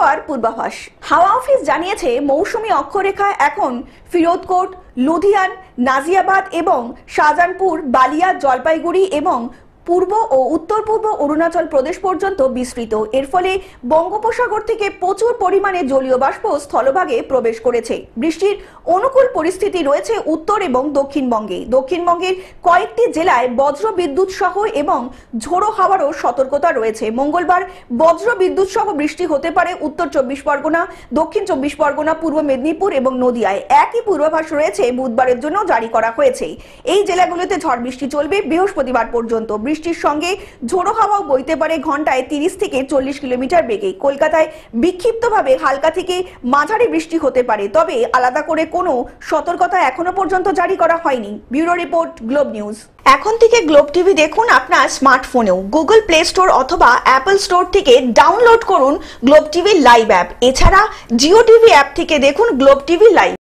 আবহাওয়ার পূর্বাভাস। হাওয়া অফিস জানিয়েছে মৌসুমী অক্ষরেখা এখন ফিরোজকোট, লুধিয়ান, নাজিয়াবাদ এবং শাহজাহানপুর, বালিয়া, জলপাইগুড়ি এবং পূর্ব ও উত্তর পূর্ব অরুণাচল প্রদেশ পর্যন্ত বিস্তৃত। এর ফলে বঙ্গোপসাগর থেকে প্রচুর পরিমাণে জলীয় বাষ্প স্থলভাগে প্রবেশ করেছে। বৃষ্টির অনুকূল পরিস্থিতি রয়েছে উত্তর এবং দক্ষিণবঙ্গে। দক্ষিণবঙ্গের কয়েকটি জেলায় বজ্র বিদ্যুৎ সহ এবং ঝোড়ো হাওয়ারও সতর্কতা রয়েছে। মঙ্গলবার বজ্র বিদ্যুৎ সহ বৃষ্টি হতে পারে উত্তর 24 পরগনা, দক্ষিণ 24 পরগনা, পূর্ব মেদিনীপুর এবং নদিয়ায়। একই পূর্বাভাস রয়েছে বুধবারের জন্য জারি করা হয়েছে। এই জেলাগুলোতে ঝড় বৃষ্টি চলবে বৃহস্পতিবার পর্যন্ত। বৃষ্টির সঙ্গে ঝোড়ো হাওয়াও বইতে পারে ঘন্টায় 30 থেকে 40 কিলোমিটার বেগে। কলকাতায় বিক্ষিপ্তভাবে হালকা থেকে মাঝারি বৃষ্টি হতে পারে, তবে আলাদা করে কোনো সতর্কতা এখনো পর্যন্ত জারি করা হয়নি। Bureau report, globe news. এখন থেকে গ্লোব টিভি দেখুন আপনার স্মার্টফোনেও। গুগল প্লে স্টোর অথবা অ্যাপল স্টোর থেকে ডাউনলোড করুন গ্লোব টিভি লাইভ অ্যাপ। এছাড়া জিও টিভি অ্যাপ থেকে দেখুন গ্লোব টিভি লাইভ।